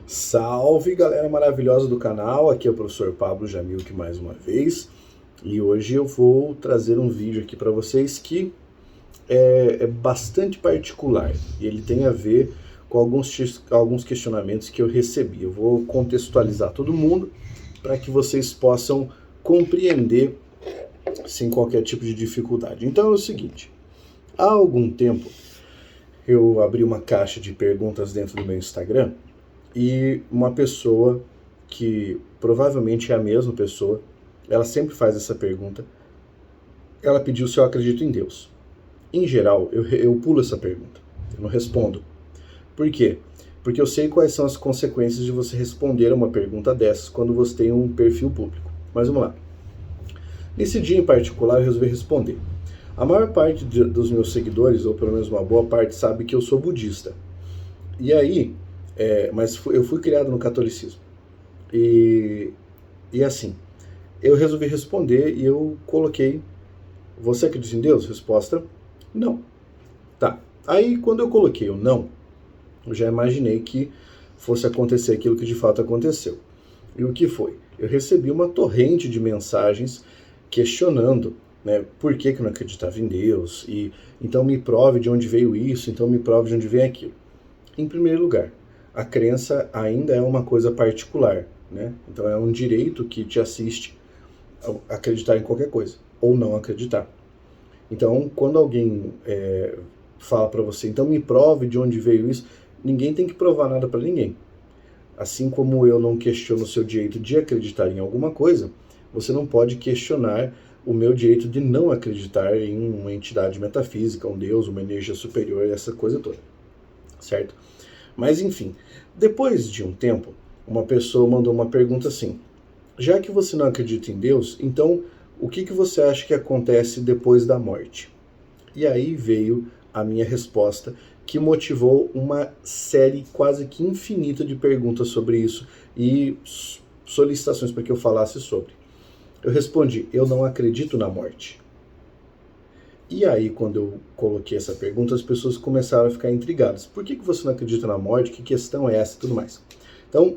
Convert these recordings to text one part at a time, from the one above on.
Salve, galera maravilhosa do canal, aqui é o professor Pablo Jamilk mais uma vez, e hoje eu vou trazer um vídeo aqui para vocês que é bastante particular, e ele tem a ver com alguns questionamentos que eu recebi. Eu vou contextualizar todo mundo para que vocês possam compreender sem qualquer tipo de dificuldade. Então é o seguinte, há algum tempo eu abri uma caixa de perguntas dentro do meu Instagram, e uma pessoa que provavelmente é a mesma pessoa, ela sempre faz essa pergunta, ela pediu se eu acredito em Deus. Em geral, eu pulo essa pergunta, eu não respondo. Por quê? Porque eu sei quais são as consequências de você responder a uma pergunta dessas quando você tem um perfil público. Mas vamos lá. Nesse dia em particular, eu resolvi responder. A maior parte dos meus seguidores, ou pelo menos uma boa parte, sabe que eu sou budista. E aí, mas eu fui criado no catolicismo. E assim, eu resolvi responder e eu coloquei: você acredita em Deus? Resposta: não. Tá. Aí quando eu coloquei o não, eu já imaginei que fosse acontecer aquilo que de fato aconteceu. E o que foi? Eu recebi uma torrente de mensagens questionando, né, por que eu não acreditava em Deus, e então me prove de onde veio isso, então me prove de onde vem aquilo. Em primeiro lugar, a crença ainda é uma coisa particular, né? Então é um direito que te assiste a acreditar em qualquer coisa, ou não acreditar. Então, quando alguém fala para você, então me prove de onde veio isso, ninguém tem que provar nada para ninguém. Assim como eu não questiono o seu direito de acreditar em alguma coisa, você não pode questionar o meu direito de não acreditar em uma entidade metafísica, um Deus, uma energia superior, essa coisa toda, certo? Mas enfim, depois de um tempo, uma pessoa mandou uma pergunta assim: já que você não acredita em Deus, então o que você acha que acontece depois da morte? E aí veio a minha resposta, que motivou uma série quase que infinita de perguntas sobre isso e solicitações para que eu falasse sobre. Eu respondi: eu não acredito na morte. E aí, quando eu coloquei essa pergunta, as pessoas começaram a ficar intrigadas. Por que você não acredita na morte? Que questão é essa e tudo mais? Então,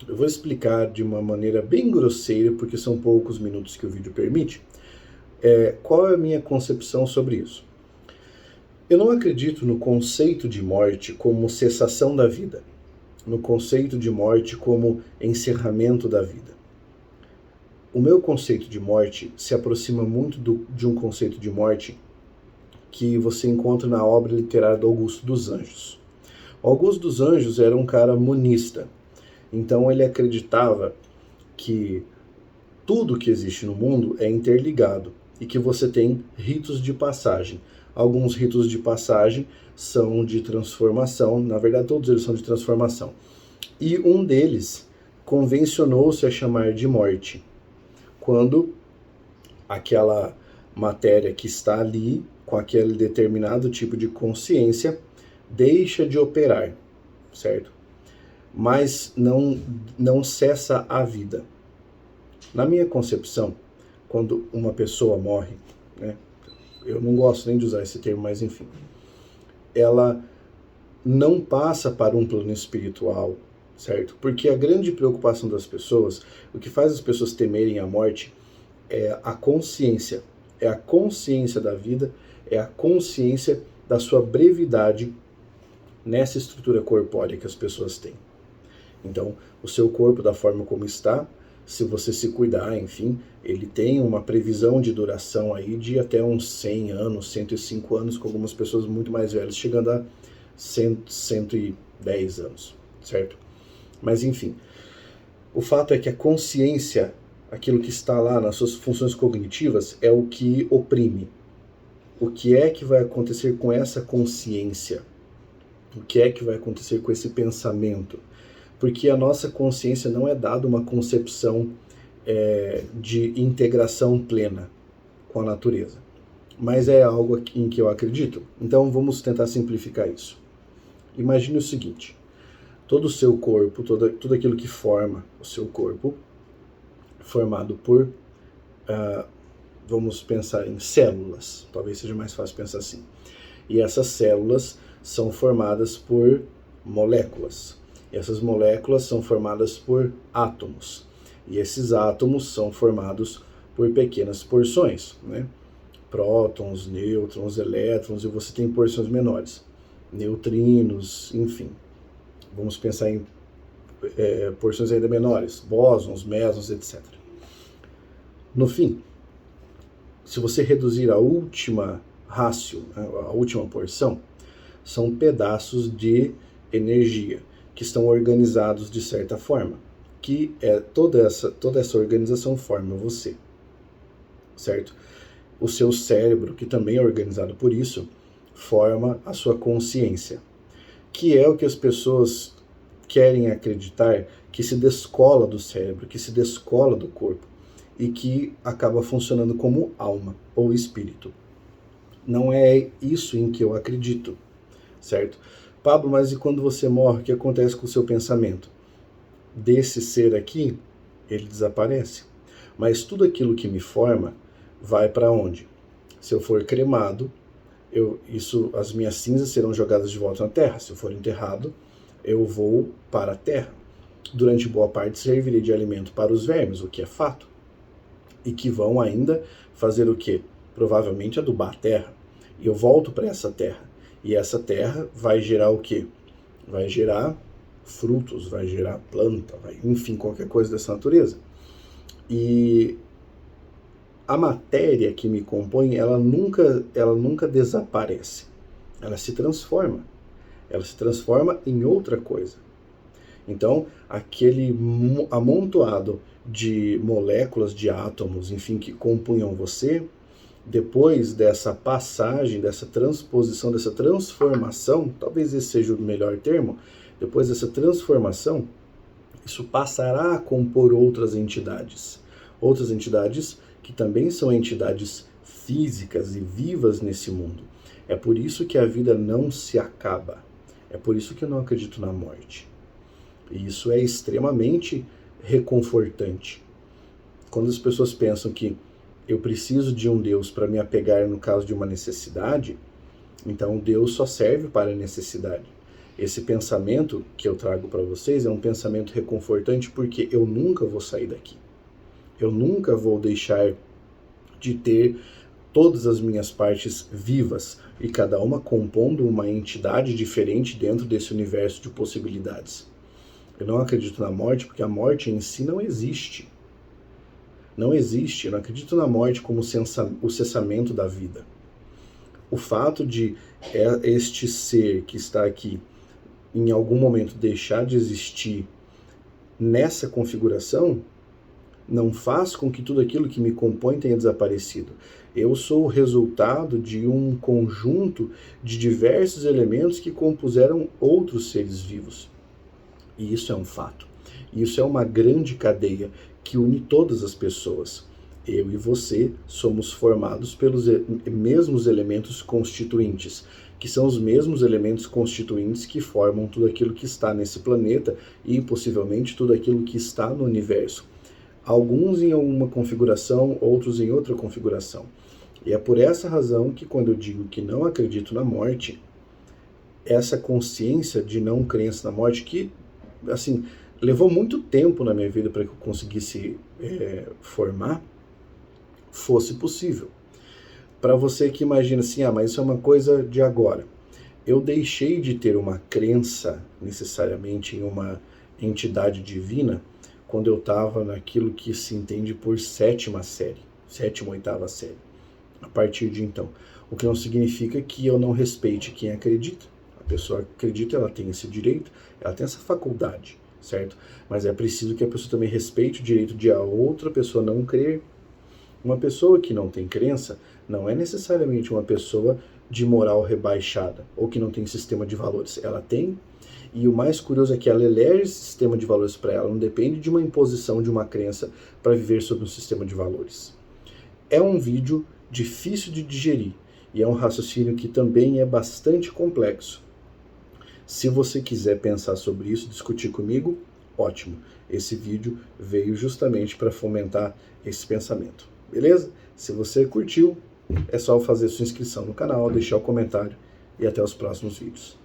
eu vou explicar de uma maneira bem grosseira, porque são poucos minutos que o vídeo permite, qual é a minha concepção sobre isso. Eu não acredito no conceito de morte como cessação da vida, no conceito de morte como encerramento da vida. O meu conceito de morte se aproxima muito de um conceito de morte que você encontra na obra literária do Augusto dos Anjos. O Augusto dos Anjos era um cara monista, então ele acreditava que tudo que existe no mundo é interligado e que você tem ritos de passagem. Alguns ritos de passagem são de transformação, na verdade todos eles são de transformação. E um deles convencionou-se a chamar de morte, quando aquela matéria que está ali, com aquele determinado tipo de consciência, deixa de operar, certo? Mas não cessa a vida. Na minha concepção, quando uma pessoa morre, né, eu não gosto nem de usar esse termo, mas enfim, ela não passa para um plano espiritual, certo? Porque a grande preocupação das pessoas, o que faz as pessoas temerem a morte, é a consciência da vida, é a consciência da sua brevidade nessa estrutura corpórea que as pessoas têm. Então, o seu corpo, da forma como está, se você se cuidar, enfim, ele tem uma previsão de duração aí de até uns 100 anos, 105 anos, com algumas pessoas muito mais velhas, chegando a 100, 110 anos, certo? Mas enfim, o fato é que a consciência, aquilo que está lá nas suas funções cognitivas, é o que oprime. O que é que vai acontecer com essa consciência? O que é que vai acontecer com esse pensamento? Porque a nossa consciência não é dada uma concepção de integração plena com a natureza, mas é algo em que eu acredito. Então vamos tentar simplificar isso. Imagine o seguinte: todo o seu corpo, tudo aquilo que forma o seu corpo, formado por, vamos pensar em células, talvez seja mais fácil pensar assim. E essas células são formadas por moléculas. Essas moléculas são formadas por átomos. E esses átomos são formados por pequenas porções, né? Prótons, nêutrons, elétrons, e você tem porções menores. Neutrinos, enfim. Vamos pensar em porções ainda menores, bósons, mesons, etc. No fim, se você reduzir a última rácio, a última porção, são pedaços de energia que estão organizados de certa forma, que toda essa organização forma você, certo? O seu cérebro, que também é organizado por isso, forma a sua consciência, que é o que as pessoas querem acreditar, que se descola do cérebro, que se descola do corpo e que acaba funcionando como alma ou espírito. Não é isso em que eu acredito, certo? Pablo, mas e quando você morre, o que acontece com o seu pensamento? Desse ser aqui, ele desaparece. Mas tudo aquilo que me forma vai para onde? Se eu for cremado, as minhas cinzas serão jogadas de volta na terra. Se eu for enterrado, eu vou para a terra. Durante boa parte servirei de alimento para os vermes, o que é fato. E que vão ainda fazer o quê? Provavelmente adubar a terra. E eu volto para essa terra. E essa terra vai gerar o quê? Vai gerar frutos, vai gerar planta, enfim, qualquer coisa dessa natureza. E a matéria que me compõe, ela nunca desaparece. Ela se transforma. Ela se transforma em outra coisa. Então, aquele amontoado de moléculas, de átomos, enfim, que compunham você, depois dessa passagem, dessa transposição, dessa transformação, talvez esse seja o melhor termo, depois dessa transformação, isso passará a compor outras entidades que também são entidades físicas e vivas nesse mundo. É por isso que a vida não se acaba. É por isso que eu não acredito na morte. E isso é extremamente reconfortante. Quando as pessoas pensam que eu preciso de um Deus para me apegar no caso de uma necessidade, então Deus só serve para a necessidade. Esse pensamento que eu trago para vocês é um pensamento reconfortante porque eu nunca vou sair daqui. Eu nunca vou deixar de ter todas as minhas partes vivas e cada uma compondo uma entidade diferente dentro desse universo de possibilidades. Eu não acredito na morte porque a morte em si não existe. Não existe. Eu não acredito na morte como o cessamento da vida. O fato de este ser que está aqui em algum momento deixar de existir nessa configuração não faz com que tudo aquilo que me compõe tenha desaparecido. Eu sou o resultado de um conjunto de diversos elementos que compuseram outros seres vivos. E isso é um fato. Isso é uma grande cadeia que une todas as pessoas. Eu e você somos formados pelos mesmos elementos constituintes, que são os mesmos elementos constituintes que formam tudo aquilo que está nesse planeta e possivelmente tudo aquilo que está no universo. Alguns em uma configuração, outros em outra configuração. E é por essa razão que quando eu digo que não acredito na morte, essa consciência de não crença na morte, que, assim, levou muito tempo na minha vida para que eu conseguisse formar, fosse possível. Para você que imagina assim, mas isso é uma coisa de agora. Eu deixei de ter uma crença necessariamente em uma entidade divina quando eu estava naquilo que se entende por sétima, oitava série. A partir de então. O que não significa que eu não respeite quem acredita. A pessoa acredita, ela tem esse direito, ela tem essa faculdade, certo? Mas é preciso que a pessoa também respeite o direito de a outra pessoa não crer. Uma pessoa que não tem crença não é necessariamente uma pessoa de moral rebaixada ou que não tem sistema de valores. Ela tem. E o mais curioso é que ela elege esse sistema de valores para ela, não depende de uma imposição de uma crença para viver sob um sistema de valores. É um vídeo difícil de digerir e é um raciocínio que também é bastante complexo. Se você quiser pensar sobre isso, discutir comigo, ótimo. Esse vídeo veio justamente para fomentar esse pensamento, beleza? Se você curtiu, é só fazer sua inscrição no canal, deixar o comentário e até os próximos vídeos.